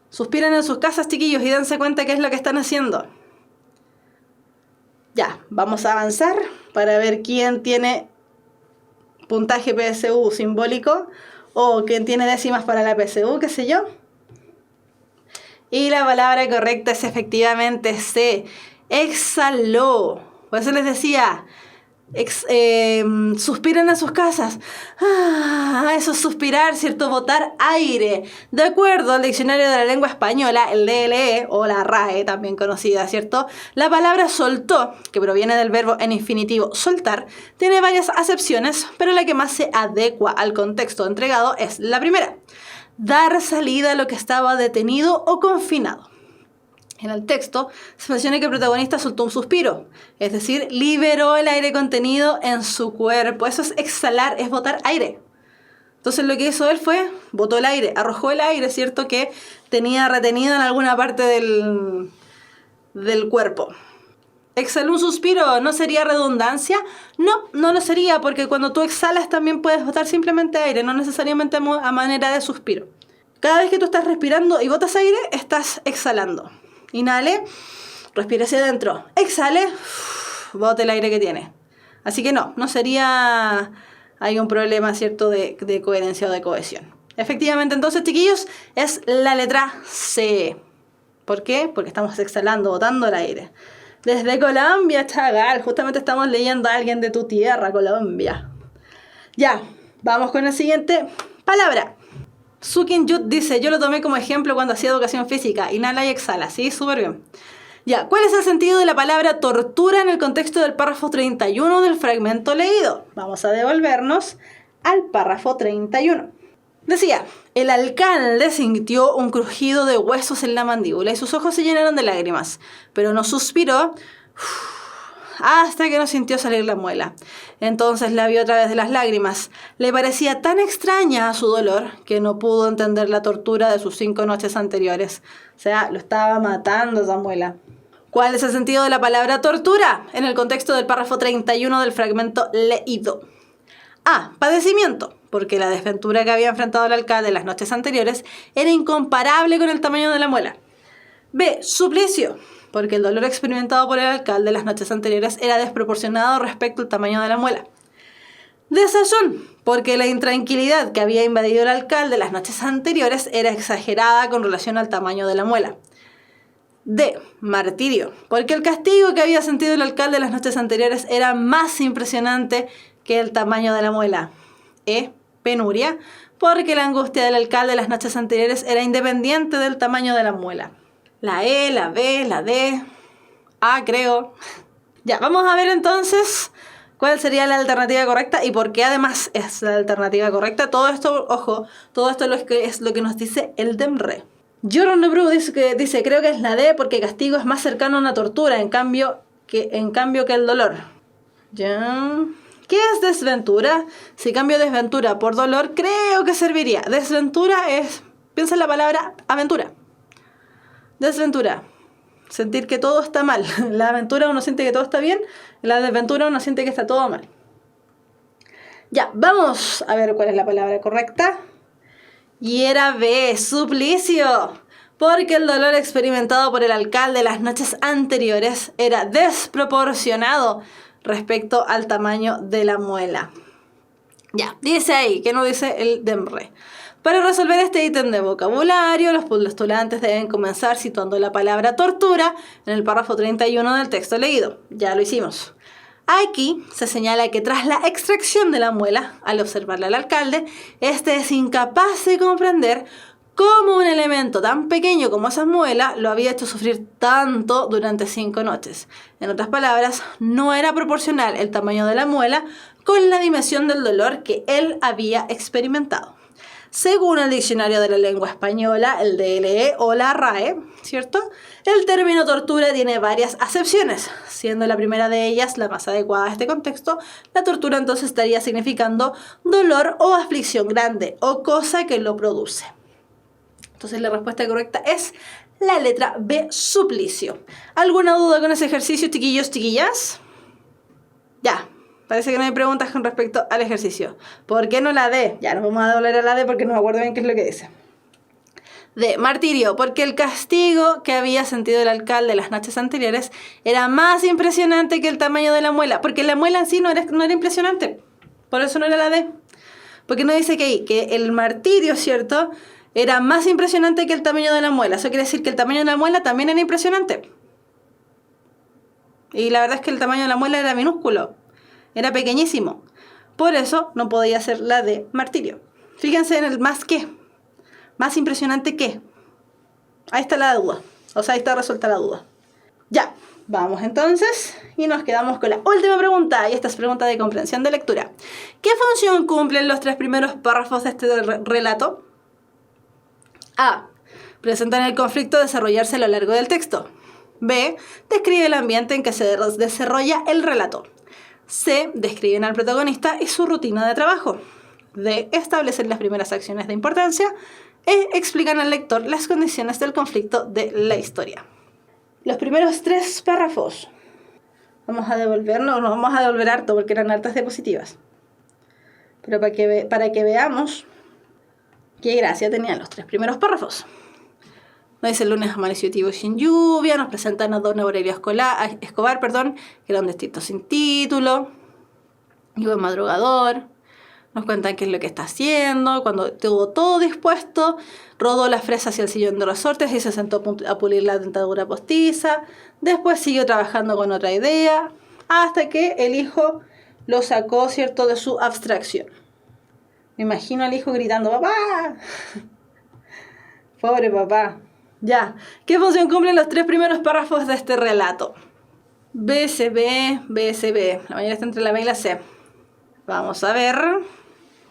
Suspiren en sus casas, chiquillos, y dense cuenta qué es lo que están haciendo. Ya, vamos a avanzar para ver quién tiene puntaje PSU simbólico o quién tiene décimas para la PSU, qué sé yo. Y la palabra correcta es efectivamente C, exhaló. Por eso les decía, suspiran a sus casas. Eso es suspirar, ¿cierto? Botar aire. De acuerdo al diccionario de la lengua española, el DLE o la RAE, también conocida, ¿cierto? La palabra soltó, que proviene del verbo en infinitivo soltar, tiene varias acepciones, pero la que más se adecua al contexto entregado es la primera: dar salida a lo que estaba detenido o confinado. En el texto se menciona que el protagonista soltó un suspiro, es decir, liberó el aire contenido en su cuerpo. Eso es exhalar, es botar aire. Entonces lo que hizo él fue, botó el aire, arrojó el aire, ¿cierto?, que tenía retenido en alguna parte del cuerpo. ¿Exhaló un suspiro? ¿No sería redundancia? No lo sería, porque cuando tú exhalas también puedes botar simplemente aire, no necesariamente a manera de suspiro. Cada vez que tú estás respirando y botas aire, estás exhalando. Inhale, respire hacia adentro. Exhale, bote el aire que tiene. Así que no sería... Hay un problema, ¿cierto?, de coherencia o de cohesión. Efectivamente, entonces, chiquillos, es la letra C. ¿Por qué? Porque estamos exhalando, botando el aire. Desde Colombia, Chagal, justamente estamos leyendo a alguien de tu tierra, Colombia. Ya, vamos con la siguiente palabra. Sukin Yut dice, yo lo tomé como ejemplo cuando hacía educación física. Inhala y exhala, sí, súper bien. Ya, ¿cuál es el sentido de la palabra tortura en el contexto del párrafo 31 del fragmento leído? Vamos a devolvernos al párrafo 31. Decía, el alcalde sintió un crujido de huesos en la mandíbula y sus ojos se llenaron de lágrimas, pero no suspiró hasta que no sintió salir la muela. Entonces la vio a través de las lágrimas. Le parecía tan extraña a su dolor que no pudo entender la tortura de sus 5 noches anteriores. O sea, lo estaba matando esa muela. ¿Cuál es el sentido de la palabra tortura en el contexto del párrafo 31 del fragmento leído? A. Padecimiento, porque la desventura que había enfrentado el alcalde en las noches anteriores era incomparable con el tamaño de la muela. B. Suplicio, porque el dolor experimentado por el alcalde en las noches anteriores era desproporcionado respecto al tamaño de la muela. Desazón, porque la intranquilidad que había invadido el alcalde las noches anteriores era exagerada con relación al tamaño de la muela. D. Martirio, porque el castigo que había sentido el alcalde las noches anteriores era más impresionante que el tamaño de la muela. E. Penuria, porque la angustia del alcalde las noches anteriores era independiente del tamaño de la muela. La E, la B, la D, A, creo. Ya, vamos a ver entonces cuál sería la alternativa correcta y por qué además es la alternativa correcta. Todo esto, ojo, todo esto es lo que nos dice el DEMRE. Jordan Bru dice, creo que es la D porque castigo es más cercano a una tortura, en cambio que el dolor. Ya. ¿Qué es desventura? Si cambio desventura por dolor, creo que serviría. Desventura es, piensa en la palabra aventura. Desventura, sentir que todo está mal. En la aventura uno siente que todo está bien, en la desventura uno siente que está todo mal. Ya, vamos a ver cuál es la palabra correcta. Y era B, suplicio, porque el dolor experimentado por el alcalde las noches anteriores era desproporcionado respecto al tamaño de la muela. Ya, dice ahí, que no dice el DEMRE. Para resolver este ítem de vocabulario, los postulantes deben comenzar situando la palabra tortura en el párrafo 31 del texto leído. Ya lo hicimos. Aquí se señala que tras la extracción de la muela, al observarla al alcalde, este es incapaz de comprender cómo un elemento tan pequeño como esa muela lo había hecho sufrir tanto durante 5 noches. En otras palabras, no era proporcional el tamaño de la muela con la dimensión del dolor que él había experimentado. Según el Diccionario de la Lengua Española, el DLE o la RAE, ¿cierto? El término tortura tiene varias acepciones, siendo la primera de ellas la más adecuada a este contexto. La tortura entonces estaría significando dolor o aflicción grande o cosa que lo produce. Entonces la respuesta correcta es la letra B, suplicio. ¿Alguna duda con ese ejercicio, chiquillos, chiquillas? Ya. Parece que no hay preguntas con respecto al ejercicio. ¿Por qué no la D? Ya nos vamos a volver a la D porque no me acuerdo bien qué es lo que dice. D, martirio, porque el castigo que había sentido el alcalde las noches anteriores era más impresionante que el tamaño de la muela. Porque la muela en sí no era impresionante. Por eso no era la D. Porque no dice que el martirio, ¿cierto?, era más impresionante que el tamaño de la muela. Eso quiere decir que el tamaño de la muela también era impresionante. Y la verdad es que el tamaño de la muela era minúsculo. Era pequeñísimo. Por eso no podía ser la de martirio. Fíjense en el más que. Más impresionante que. Ahí está la duda. O sea, ahí está resuelta la duda. Ya. Vamos entonces. Y nos quedamos con la última pregunta. Y esta es pregunta de comprensión de lectura. ¿Qué función cumplen los 3 primeros párrafos de este relato? A. Presentan el conflicto a desarrollarse a lo largo del texto. B. Describe el ambiente en que se desarrolla el relato. C. Describen al protagonista y su rutina de trabajo. D. Establecen las primeras acciones de importancia. E. Explican al lector las condiciones del conflicto de la historia. Los primeros 3 párrafos. Vamos a devolvernos, nos vamos a devolver harto porque eran hartas diapositivas. Pero para que veamos qué gracia tenían los 3 primeros párrafos. Nos dice: el lunes amaneció tibio sin lluvia. Nos presentan a don Aurelio Escobar, que era un destino sin título y buen madrugador. Nos cuentan qué es lo que está haciendo. Cuando tuvo todo dispuesto, rodó la fresa hacia el sillón de resortes y se sentó a pulir la dentadura postiza. Después siguió trabajando con otra idea hasta que el hijo lo sacó, ¿cierto?, de su abstracción. Me imagino al hijo gritando: ¡papá! Pobre papá. Ya. ¿Qué función cumplen los 3 primeros párrafos de este relato? BSB, BSB. La mayoría está entre la B y la C. Vamos a ver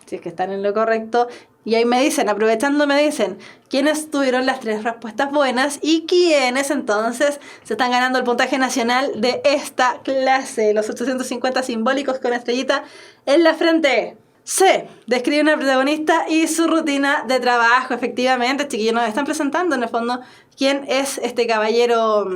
si es que están en lo correcto. Y ahí me dicen, aprovechando, me dicen quiénes tuvieron las 3 respuestas buenas y quiénes entonces se están ganando el puntaje nacional de esta clase. Los 850 simbólicos con estrellita en la frente. C. Describen al protagonista y su rutina de trabajo. Efectivamente, chiquillos, nos están presentando en el fondo quién es este caballero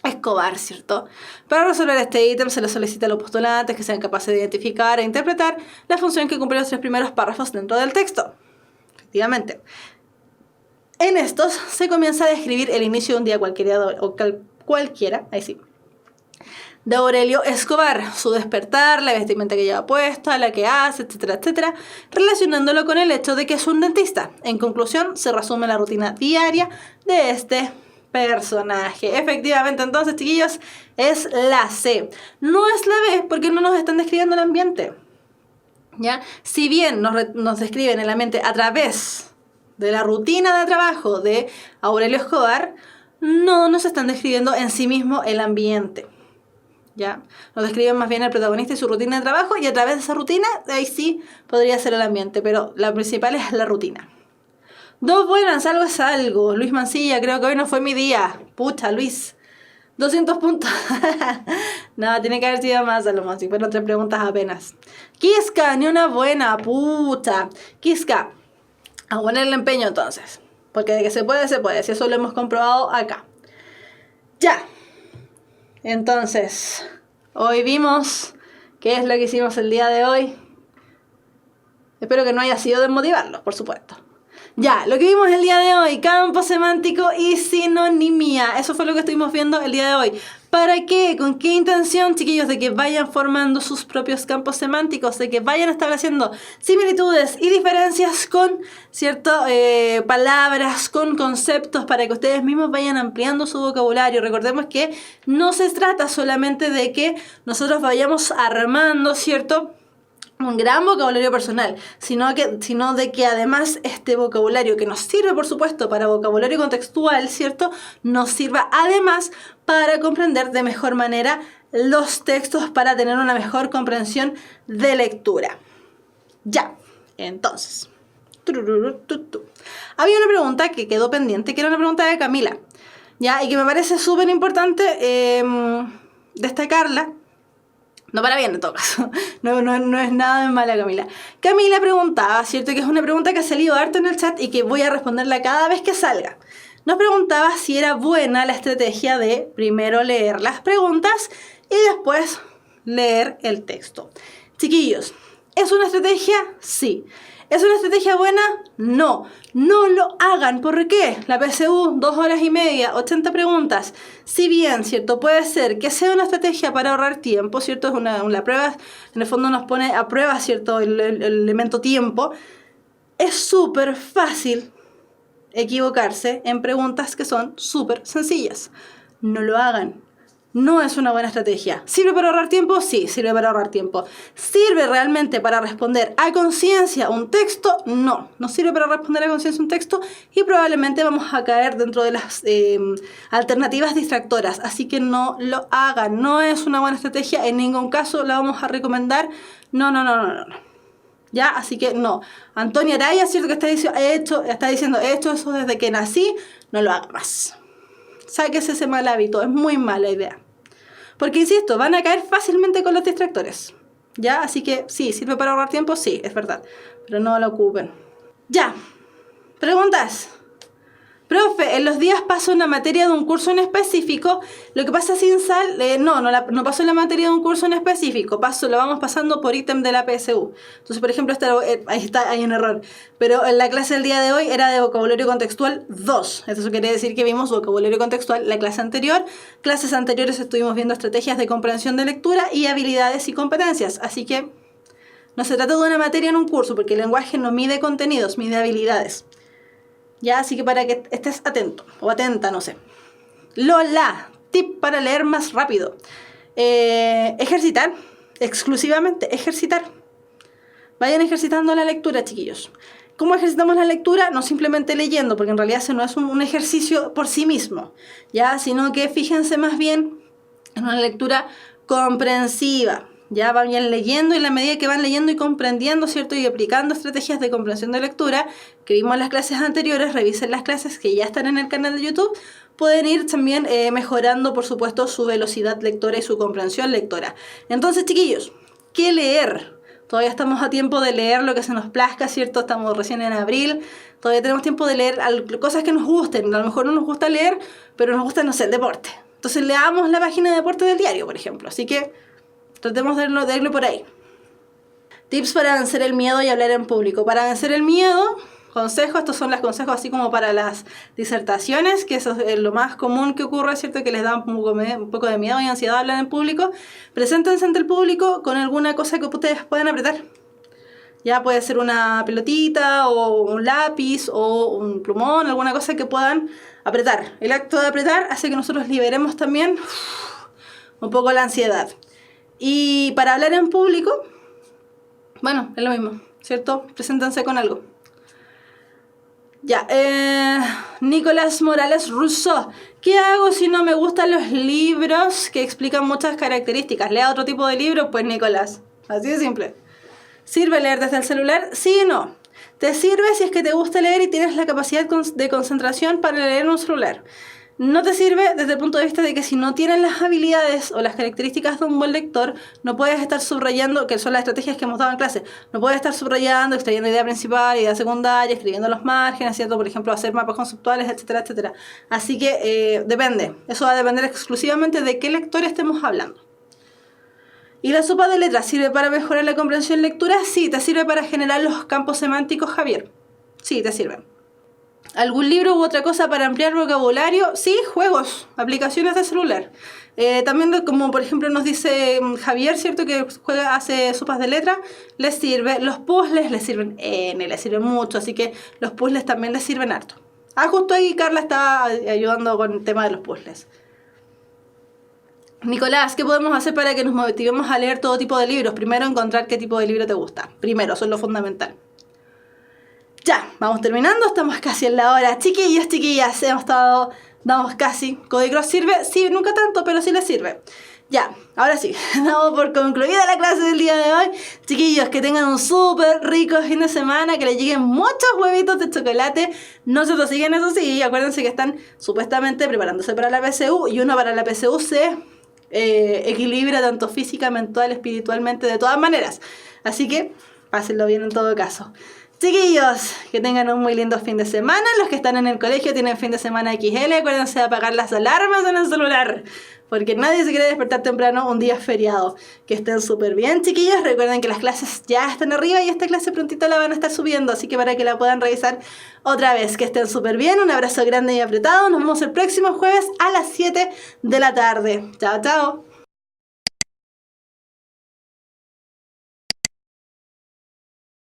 Escobar, ¿cierto? Para resolver este ítem se les solicita a los postulantes que sean capaces de identificar e interpretar la función que cumplen los 3 primeros párrafos dentro del texto. Efectivamente. En estos se comienza a describir el inicio de un día cualquiera, ahí sí, de Aurelio Escobar, su despertar, la vestimenta que lleva puesta, la que hace, etcétera, etcétera, relacionándolo con el hecho de que es un dentista. En conclusión, se resume la rutina diaria de este personaje. Efectivamente, entonces, chiquillos, es la C. No es la B, porque no nos están describiendo el ambiente. ¿Ya? Si bien nos describen el ambiente a través de la rutina de trabajo de Aurelio Escobar, no nos están describiendo en sí mismo el ambiente. ¿Ya? Nos describen más bien el protagonista y su rutina de trabajo, y a través de esa rutina, ahí sí podría ser el ambiente, pero la principal es la rutina. 2 buenas, algo es algo. Luis Mancilla, creo que hoy no fue mi día. Pucha, Luis. 200 puntos. No, tiene que haber sido más, a lo más. Si fueron 3 preguntas apenas. Kiska, ni una buena. Pucha. Kiska, a ponerle empeño entonces. Porque de que se puede, se puede. Si eso lo hemos comprobado acá. Ya. Entonces, hoy vimos qué es lo que hicimos el día de hoy. Espero que no haya sido desmotivarlos, por supuesto. Ya, lo que vimos el día de hoy, campo semántico y sinonimia. Eso fue lo que estuvimos viendo el día de hoy. ¿Para qué? ¿Con qué intención, chiquillos? De que vayan formando sus propios campos semánticos, de que vayan estableciendo similitudes y diferencias con ciertas palabras, con conceptos, para que ustedes mismos vayan ampliando su vocabulario. Recordemos que no se trata solamente de que nosotros vayamos armando, ¿cierto?, un gran vocabulario personal, sino de que además este vocabulario que nos sirve, por supuesto, para vocabulario contextual, ¿cierto?, nos sirva además para comprender de mejor manera los textos, para tener una mejor comprensión de lectura. Ya, entonces, había una pregunta que quedó pendiente, que era una pregunta de Camila, ya, y que me parece súper importante destacarla. No, para bien, en todo caso. No es nada de mala, Camila. Camila preguntaba, ¿cierto? Que es una pregunta que ha salido harto en el chat y que voy a responderla cada vez que salga. Nos preguntaba si era buena la estrategia de primero leer las preguntas y después leer el texto. Chiquillos, ¿es una estrategia? Sí. ¿Es una estrategia buena? No. No lo hagan. ¿Por qué? La PSU, 2 horas y media, 80 preguntas. Si bien, ¿cierto?, puede ser que sea una estrategia para ahorrar tiempo, ¿cierto? Es una prueba, en el fondo nos pone a prueba, ¿cierto?, el elemento tiempo. Es súper fácil equivocarse en preguntas que son súper sencillas. No lo hagan. No es una buena estrategia. ¿Sirve para ahorrar tiempo? Sí, sirve para ahorrar tiempo. ¿Sirve realmente para responder a conciencia un texto? No, no sirve para responder a conciencia un texto y probablemente vamos a caer dentro de las alternativas distractoras. Así que no lo hagan. No es una buena estrategia. En ningún caso la vamos a recomendar. No. ¿Ya? Así que no. Antonia Araya, ¿cierto?, que está diciendo, he hecho eso desde que nací. No lo haga más. Sáquese ese mal hábito, es muy mala idea. Porque, insisto, van a caer fácilmente con los distractores. ¿Ya? Así que sí, ¿sirve para ahorrar tiempo? Sí, es verdad. Pero no lo ocupen. Ya. Preguntas. Profe, en los días paso una materia de un curso en específico. Lo que pasa sin sal, no paso la materia de un curso en específico. Lo vamos pasando por ítem de la PSU. Entonces, por ejemplo, hay un error. Pero en la clase del día de hoy era de vocabulario contextual 2. Eso quiere decir que vimos vocabulario contextual la clase anterior. Clases anteriores estuvimos viendo estrategias de comprensión de lectura y habilidades y competencias. Así que no se trata de una materia en un curso, porque el lenguaje no mide contenidos, mide habilidades. Ya, así que para que estés atento o atenta, no sé. Lola, tip para leer más rápido. Ejercitar, exclusivamente ejercitar. Vayan ejercitando la lectura, chiquillos. ¿Cómo ejercitamos la lectura? No simplemente leyendo, porque en realidad ese no es un ejercicio por sí mismo, ya, sino que fíjense más bien en una lectura comprensiva. Ya vayan leyendo y en la medida que van leyendo y comprendiendo, ¿cierto?, y aplicando estrategias de comprensión de lectura que vimos en las clases anteriores, revisen las clases que ya están en el canal de YouTube, pueden ir también mejorando, por supuesto, su velocidad lectora y su comprensión lectora. Entonces, chiquillos, ¿qué leer? Todavía estamos a tiempo de leer lo que se nos plazca, ¿cierto? Estamos recién en abril, todavía tenemos tiempo de leer cosas que nos gusten. A lo mejor no nos gusta leer, pero nos gusta, no sé, el deporte. Entonces leamos la página de deporte del diario, por ejemplo. Así que tratemos de irlo por ahí. Tips para vencer el miedo y hablar en público. Para vencer el miedo, consejos, estos son los consejos así como para las disertaciones, que eso es lo más común que ocurre, ¿cierto?, que les da un poco de miedo y ansiedad hablar en público. Preséntense ante el público con alguna cosa que ustedes puedan apretar. Ya puede ser una pelotita o un lápiz o un plumón, alguna cosa que puedan apretar. El acto de apretar hace que nosotros liberemos también un poco la ansiedad. Y para hablar en público, bueno, es lo mismo, ¿cierto? Preséntense con algo. Ya, Nicolás Morales Rousseau. ¿Qué hago si no me gustan los libros que explican muchas características? ¿Lea otro tipo de libro? Pues Nicolás, así de simple. ¿Sirve leer desde el celular? Sí y no. Te sirve si es que te gusta leer y tienes la capacidad de concentración para leer en un celular. No te sirve desde el punto de vista de que si no tienes las habilidades o las características de un buen lector, no puedes estar subrayando, que son las estrategias que hemos dado en clase, no puedes estar subrayando, extrayendo idea principal, idea secundaria, escribiendo los márgenes, ¿cierto? Por ejemplo, hacer mapas conceptuales, etcétera, etcétera. Así que depende. Eso va a depender exclusivamente de qué lector estemos hablando. ¿Y la sopa de letras sirve para mejorar la comprensión lectura? Sí, te sirve para generar los campos semánticos, Javier. Sí, te sirven. ¿Algún libro u otra cosa para ampliar vocabulario? Sí, juegos, aplicaciones de celular. También como por ejemplo nos dice Javier, ¿cierto? Que hace sopas de letra, les sirve. Los puzzles les sirven les sirven mucho, así que los puzzles también les sirven harto. Justo ahí Carla está ayudando con el tema de los puzzles. Nicolás, ¿qué podemos hacer para que nos motivemos a leer todo tipo de libros? Primero, encontrar qué tipo de libro te gusta. Primero, eso es lo fundamental. Ya, vamos terminando, estamos casi en la hora. Chiquillos, chiquillas, damos casi. ¿Codicross sirve? Sí, nunca tanto, pero sí les sirve. Ya, ahora sí, damos por concluida la clase del día de hoy. Chiquillos, que tengan un súper rico fin de semana, que les lleguen muchos huevitos de chocolate. No se lo siguen, eso sí, acuérdense que están supuestamente preparándose para la PSU, y uno para la PSU se equilibra tanto física, mental, espiritualmente, de todas maneras. Así que, pásenlo bien en todo caso. Chiquillos, que tengan un muy lindo fin de semana. Los que están en el colegio tienen fin de semana XL. Acuérdense de apagar las alarmas en el celular, porque nadie se quiere despertar temprano un día feriado. Que estén súper bien, chiquillos. Recuerden que las clases ya están arriba y esta clase prontito la van a estar subiendo, así que para que la puedan revisar otra vez. Que estén súper bien. Un abrazo grande y apretado. Nos vemos el próximo jueves a las 7 de la tarde. Chao, chao.